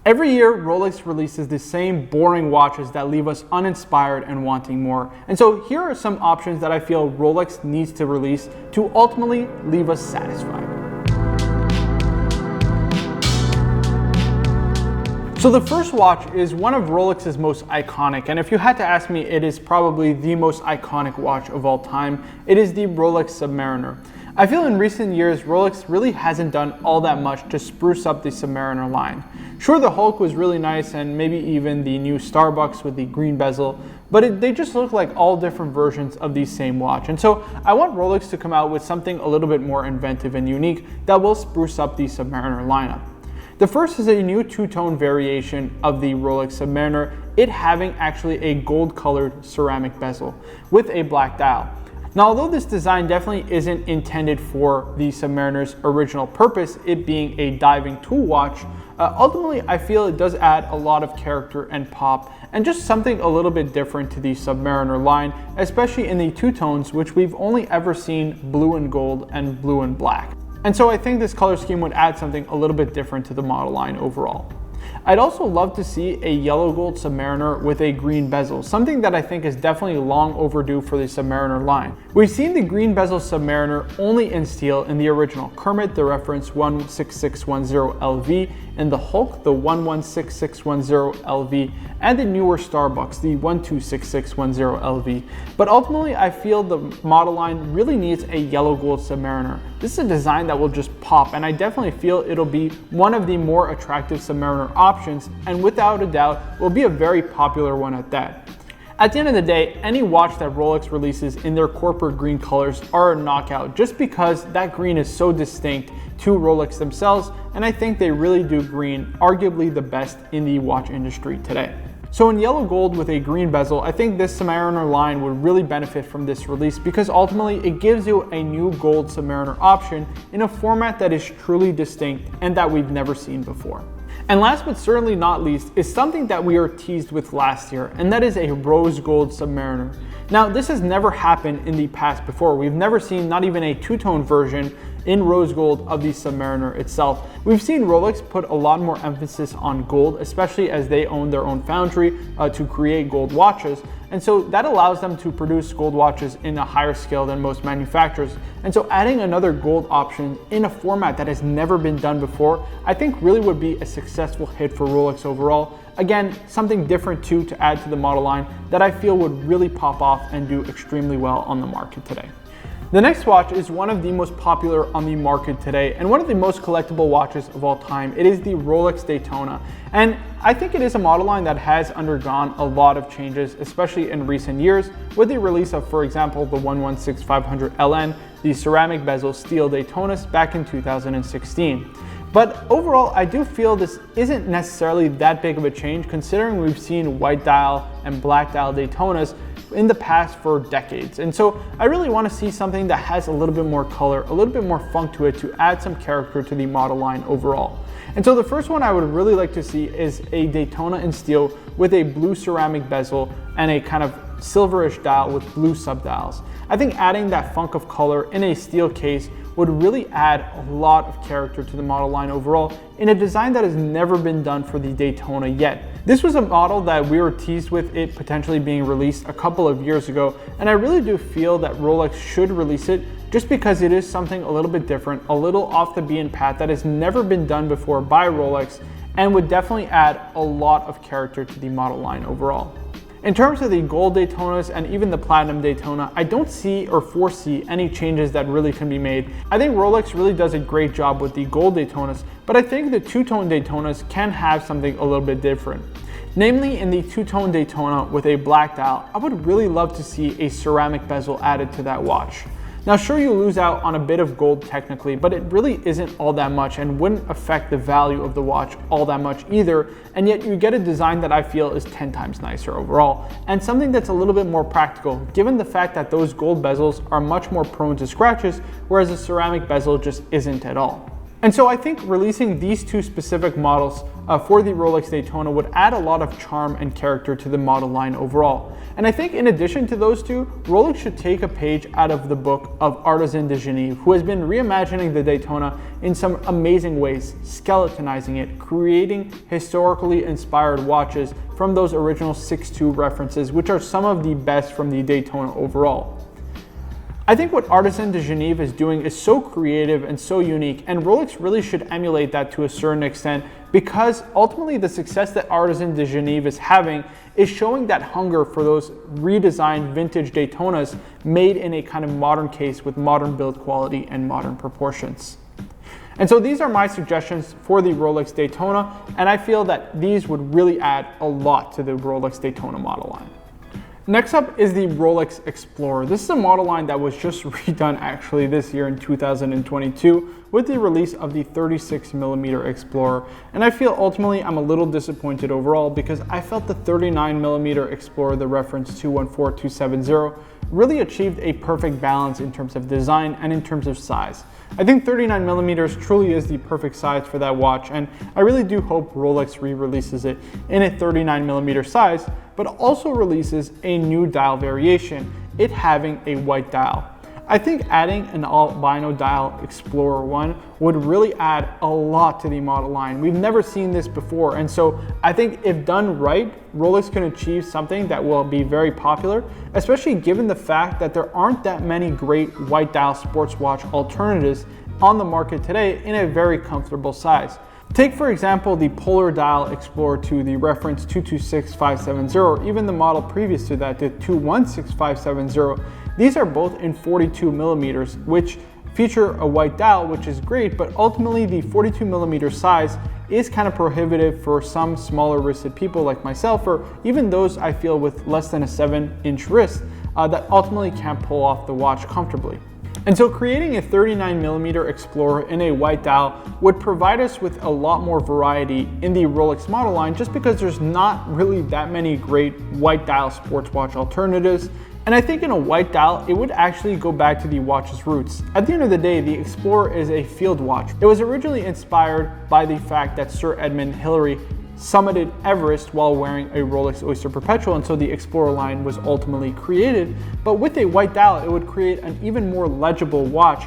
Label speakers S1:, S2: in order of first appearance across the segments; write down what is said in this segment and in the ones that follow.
S1: Every year, Rolex releases the same boring watches that leave us uninspired and wanting more. And so here are some options that I feel Rolex needs to release to ultimately leave us satisfied. So the first watch is one of Rolex's most iconic, and if you had to ask me, it is probably the most iconic watch of all time. It is the Rolex Submariner. I feel in recent years, Rolex really hasn't done all that much to spruce up the Submariner line. Sure, the Hulk was really nice, and maybe even the new Starbucks with the green bezel, but they just look like all different versions of the same watch. And so I want Rolex to come out with something a little bit more inventive and unique that will spruce up the Submariner lineup. The first is a new two-tone variation of the Rolex Submariner, it having actually a gold-colored ceramic bezel with a black dial. Now, although this design definitely isn't intended for the Submariner's original purpose, it being a diving tool watch, ultimately I feel it does add a lot of character and pop and just something a little bit different to the Submariner line, especially in the two tones, which we've only ever seen blue and gold and blue and black. And so I think this color scheme would add something a little bit different to the model line overall. I'd also love to see a yellow gold Submariner with a green bezel, something that I think is definitely long overdue for the Submariner line. We've seen the green bezel Submariner only in steel in the original Kermit, the reference 16610LV, and the Hulk, the 116610LV, and the newer Starbucks, the 126610LV. But ultimately, I feel the model line really needs a yellow gold Submariner. This is a design that will just pop, and I definitely feel it'll be one of the more attractive Submariner options, and without a doubt, will be a very popular one at that. At the end of the day, any watch that Rolex releases in their corporate green colors are a knockout just because that green is so distinct to Rolex themselves, and I think they really do green arguably the best in the watch industry today. So in yellow gold with a green bezel, I think this Submariner line would really benefit from this release because ultimately it gives you a new gold Submariner option in a format that is truly distinct and that we've never seen before. And last but certainly not least is something that we were teased with last year, and that is a rose gold Submariner. Now, this has never happened in the past before. We've never seen not even a two-tone version in rose gold of the Submariner itself. We've seen Rolex put a lot more emphasis on gold, especially as they own their own foundry to create gold watches. And so that allows them to produce gold watches in a higher scale than most manufacturers. And so adding another gold option in a format that has never been done before, I think really would be a successful hit for Rolex overall. Again, something different too to add to the model line that I feel would really pop off and do extremely well on the market today. The next watch is one of the most popular on the market today and one of the most collectible watches of all time. It is the Rolex Daytona. And I think it is a model line that has undergone a lot of changes, especially in recent years, with the release of, for example, the 116500LN, the ceramic bezel steel Daytonas back in 2016. But overall, I do feel this isn't necessarily that big of a change considering we've seen white dial and black dial Daytonas in the past for decades. And so I really want to see something that has a little bit more color, a little bit more funk to it to add some character to the model line overall. And so the first one I would really like to see is a Daytona in steel with a blue ceramic bezel and a kind of silverish dial with blue subdials. I think adding that funk of color in a steel case would really add a lot of character to the model line overall in a design that has never been done for the Daytona yet. This was a model that we were teased with it potentially being released a couple of years ago, and I really do feel that Rolex should release it just because it is something a little bit different, a little off the beaten path that has never been done before by Rolex and would definitely add a lot of character to the model line overall. In terms of the gold Daytonas and even the platinum Daytona, I don't see or foresee any changes that really can be made. I think Rolex really does a great job with the gold Daytonas, but I think the two-tone Daytonas can have something a little bit different. Namely, in the two-tone Daytona with a black dial, I would really love to see a ceramic bezel added to that watch. Now sure, you lose out on a bit of gold technically, but it really isn't all that much and wouldn't affect the value of the watch all that much either, and yet you get a design that I feel is 10 times nicer overall, and something that's a little bit more practical given the fact that those gold bezels are much more prone to scratches, whereas a ceramic bezel just isn't at all. And so I think releasing these two specific models for the Rolex Daytona would add a lot of charm and character to the model line overall. And I think in addition to those two, Rolex should take a page out of the book of Artisan de Genève, who has been reimagining the Daytona in some amazing ways, skeletonizing it, creating historically inspired watches from those original 6.2 references, which are some of the best from the Daytona overall. I think what Artisan de Genève is doing is so creative and so unique, and Rolex really should emulate that to a certain extent, because ultimately the success that Artisan de Genève is having is showing that hunger for those redesigned vintage Daytonas made in a kind of modern case with modern build quality and modern proportions. And so these are my suggestions for the Rolex Daytona, and I feel that these would really add a lot to the Rolex Daytona model line. Next up is the Rolex Explorer. This is a model line that was just redone actually this year in 2022 with the release of the 36mm Explorer. And I feel ultimately I'm a little disappointed overall because I felt the 39mm Explorer, the reference 214270, really achieved a perfect balance in terms of design and in terms of size. I think 39mm truly is the perfect size for that watch, and I really do hope Rolex re-releases it in a 39mm size, but also releases a new dial variation, it having a white dial. I think adding an albino dial Explorer 1 would really add a lot to the model line. We've never seen this before, and so I think if done right, Rolex can achieve something that will be very popular, especially given the fact that there aren't that many great white dial sports watch alternatives on the market today in a very comfortable size. Take for example the Polar Dial Explorer 2, the reference 226570, or even the model previous to that, the 216570. These are both in 42mm, which feature a white dial, which is great, but ultimately the 42mm size is kind of prohibitive for some smaller wristed people like myself, or even those I feel with less than a 7-inch wrist that ultimately can't pull off the watch comfortably. And so creating a 39mm Explorer in a white dial would provide us with a lot more variety in the Rolex model line, just because there's not really that many great white dial sports watch alternatives. And I think in a white dial, it would actually go back to the watch's roots. At the end of the day, the Explorer is a field watch. It was originally inspired by the fact that Sir Edmund Hillary summited Everest while wearing a Rolex Oyster Perpetual, and so the Explorer line was ultimately created. But with a white dial, it would create an even more legible watch,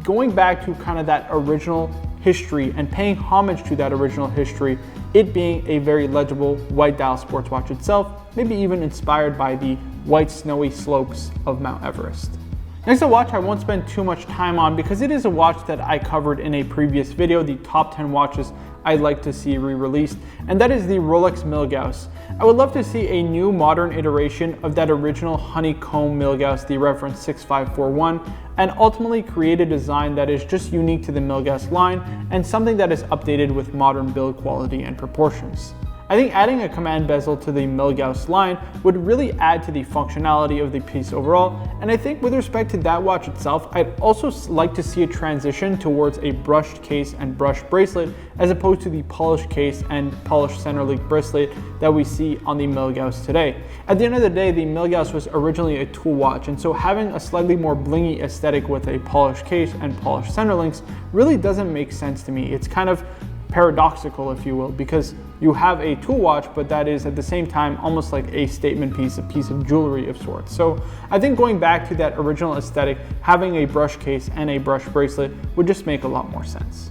S1: going back to kind of that original history and paying homage to that original history, it being a very legible white dial sports watch itself, maybe even inspired by the white snowy slopes of Mount Everest. Next, a watch I won't spend too much time on because it is a watch that I covered in a previous video, the top 10 watches I'd like to see re-released, and that is the Rolex Milgauss. I would love to see a new modern iteration of that original honeycomb Milgauss, the reference 6541, and ultimately create a design that is just unique to the Milgauss line and something that is updated with modern build quality and proportions. I think adding a command bezel to the Milgauss line would really add to the functionality of the piece overall, and I think with respect to that watch itself, I'd also like to see a transition towards a brushed case and brushed bracelet as opposed to the polished case and polished center link bracelet that we see on the Milgauss today. At the end of the day, the Milgauss was originally a tool watch, and so having a slightly more blingy aesthetic with a polished case and polished center links really doesn't make sense to me. It's kind of paradoxical, if you will, because you have a tool watch, but that is at the same time almost like a statement piece, a piece of jewelry of sorts. So I think going back to that original aesthetic, having a brush case and a brush bracelet would just make a lot more sense.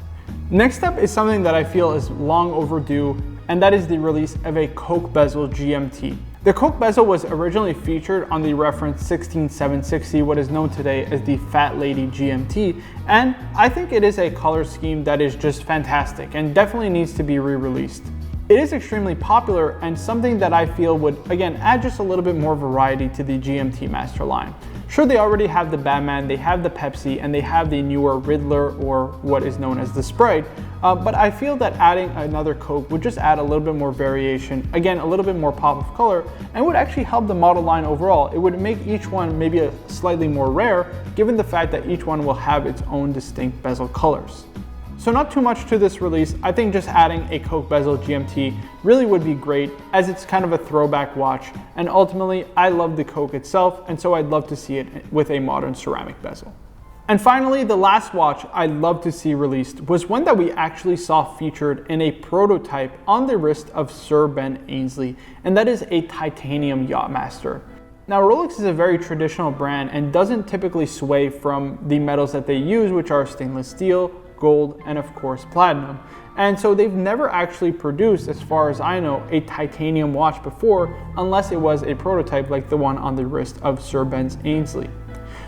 S1: Next up is something that I feel is long overdue, and that is the release of a Coke bezel GMT. The Coke bezel was originally featured on the reference 16760, what is known today as the Fat Lady GMT, and I think it is a color scheme that is just fantastic and definitely needs to be re-released. It is extremely popular and something that I feel would, again, add just a little bit more variety to the GMT Master line. Sure, they already have the Batman, they have the Pepsi, and they have the newer Riddler, or what is known as the Sprite, but I feel that adding another Coke would just add a little bit more variation, again, a little bit more pop of color, and would actually help the model line overall. It would make each one maybe a slightly more rare, given the fact that each one will have its own distinct bezel colors. So not too much to this release. I think just adding a Coke bezel GMT really would be great, as it's kind of a throwback watch, and ultimately I love the Coke itself, and so I'd love to see it with a modern ceramic bezel. And finally, the last watch I'd love to see released was one that we actually saw featured in a prototype on the wrist of Sir Ben Ainslie, and that is a titanium Yachtmaster. Now, Rolex is a very traditional brand and doesn't typically sway from the metals that they use, which are stainless steel, gold, and of course platinum. And so they've never actually produced, as far as I know, a titanium watch before, unless it was a prototype like the one on the wrist of Sir Ben Ainslie.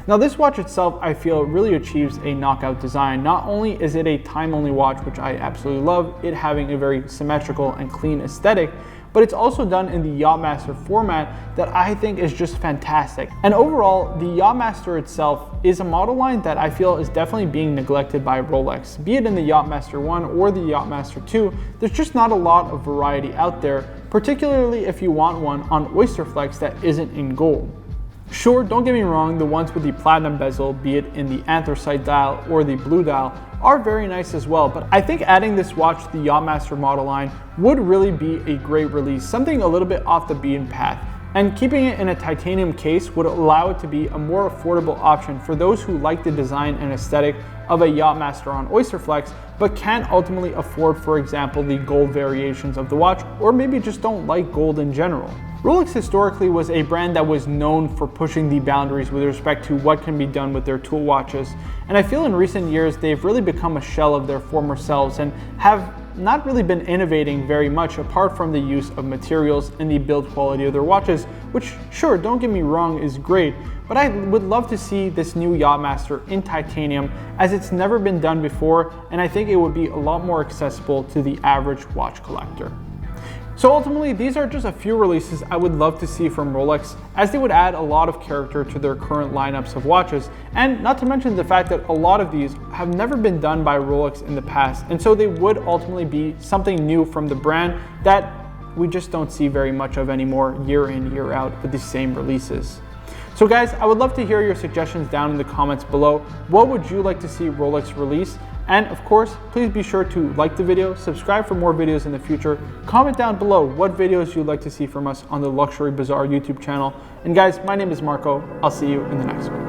S1: Now, this watch itself, I feel, really achieves a knockout design. Not only is it a time-only watch, which I absolutely love, it having a very symmetrical and clean aesthetic, but it's also done in the Yachtmaster format that I think is just fantastic. And overall, the Yachtmaster itself is a model line that I feel is definitely being neglected by Rolex. Be it in the Yachtmaster 1 or the Yachtmaster 2, there's just not a lot of variety out there, particularly if you want one on Oyster Flex that isn't in gold. Sure, don't get me wrong, the ones with the platinum bezel, be it in the anthracite dial or the blue dial, are very nice as well, but I think adding this watch to the Yachtmaster model line would really be a great release, something a little bit off the beaten path. And keeping it in a titanium case would allow it to be a more affordable option for those who like the design and aesthetic of a Yachtmaster on Oyster Flex, but can't ultimately afford, for example, the gold variations of the watch, or maybe just don't like gold in general. Rolex historically was a brand that was known for pushing the boundaries with respect to what can be done with their tool watches, and I feel in recent years they've really become a shell of their former selves and have not really been innovating very much apart from the use of materials and the build quality of their watches, which, sure, don't get me wrong, is great, but I would love to see this new Yachtmaster in titanium, as it's never been done before, and I think it would be a lot more accessible to the average watch collector. So ultimately, these are just a few releases I would love to see from Rolex, as they would add a lot of character to their current lineups of watches, and not to mention the fact that a lot of these have never been done by Rolex in the past, and so they would ultimately be something new from the brand that we just don't see very much of anymore year in, year out with the same releases. So guys, I would love to hear your suggestions down in the comments below. What would you like to see Rolex release? And of course, please be sure to like the video, subscribe for more videos in the future, comment down below what videos you'd like to see from us on the Luxury Bazaar YouTube channel. And guys, my name is Marco. I'll see you in the next one.